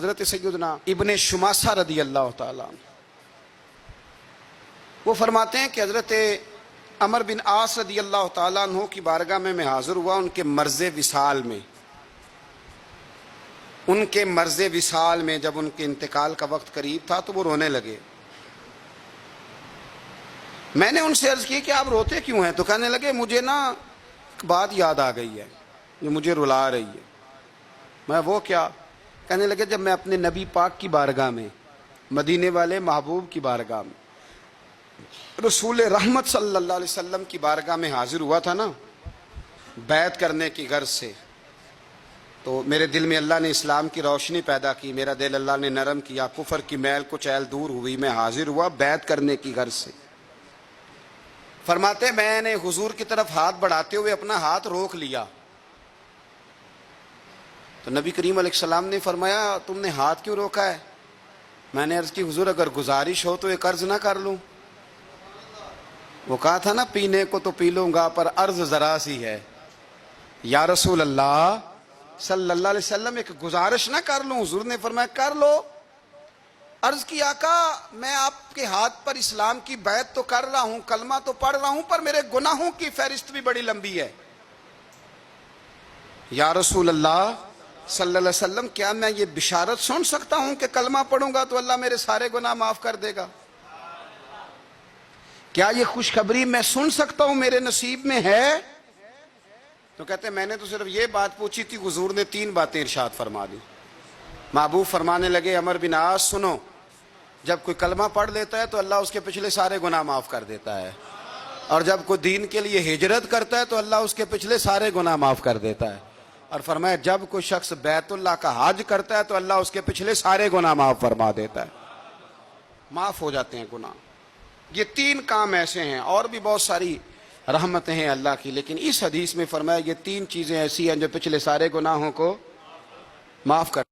حضرت سیدنا ابن شماسہ رضی اللہ تعالیٰ عنہ وہ فرماتے ہیں کہ حضرت عمر بن عاص رضی اللہ تعالیٰ عنہ کی بارگاہ میں حاضر ہوا ان کے مرض وصال میں. ان کے مرض وصال میں جب ان کے انتقال کا وقت قریب تھا تو وہ رونے لگے. میں نے ان سے عرض کی کہ آپ روتے کیوں ہیں؟ تو کہنے لگے مجھے نا بات یاد آ گئی ہے جو مجھے رلا رہی ہے. میں وہ کیا؟ کہنے لگے جب میں اپنے نبی پاک کی بارگاہ میں، مدینے والے محبوب کی بارگاہ میں، رسول رحمت صلی اللہ علیہ وسلم کی بارگاہ میں حاضر ہوا تھا نا بیعت کرنے کی غرض سے، تو میرے دل میں اللہ نے اسلام کی روشنی پیدا کی، میرا دل اللہ نے نرم کیا، کفر کی میل کچیل دور ہوئی، میں حاضر ہوا بیعت کرنے کی غرض سے. فرماتے میں نے حضور کی طرف ہاتھ بڑھاتے ہوئے اپنا ہاتھ روک لیا تو نبی کریم علیہ السلام نے فرمایا تم نے ہاتھ کیوں روکا ہے؟ میں نے عرض کی حضور اگر گزارش ہو تو ایک عرض نہ کر لوں. وہ کہا تھا نا پینے کو تو پی لوں گا پر عرض ذرا سی ہے. یا رسول اللہ صلی اللہ علیہ وسلم ایک گزارش نہ کر لوں؟ حضور نے فرمایا کر لو. عرض کی آقا میں آپ کے ہاتھ پر اسلام کی بیعت تو کر رہا ہوں، کلمہ تو پڑھ رہا ہوں، پر میرے گناہوں کی فہرست بھی بڑی لمبی ہے. یا رسول اللہ صلی اللہ علیہ وسلم کیا میں یہ بشارت سن سکتا ہوں کہ کلمہ پڑھوں گا تو اللہ میرے سارے گناہ معاف کر دے گا؟ کیا یہ خوشخبری میں سن سکتا ہوں میرے نصیب میں ہے؟ تو کہتے ہیں میں نے تو صرف یہ بات پوچھی تھی، حضور نے 3 باتیں ارشاد فرما دی. محبوب فرمانے لگے عمر بن عاص سنو، جب کوئی کلمہ پڑھ لیتا ہے تو اللہ اس کے پچھلے سارے گناہ معاف کر دیتا ہے، اور جب کوئی دین کے لیے ہجرت کرتا ہے تو اللہ اس کے پچھلے سارے گناہ معاف کر دیتا ہے. اور فرمایا جب کوئی شخص بیت اللہ کا حج کرتا ہے تو اللہ اس کے پچھلے سارے گناہ معاف فرما دیتا ہے، معاف ہو جاتے ہیں گناہ. یہ 3 کام ایسے ہیں، اور بھی بہت ساری رحمتیں ہیں اللہ کی، لیکن اس حدیث میں فرمایا یہ 3 چیزیں ایسی ہیں جو پچھلے سارے گناہوں کو معاف کر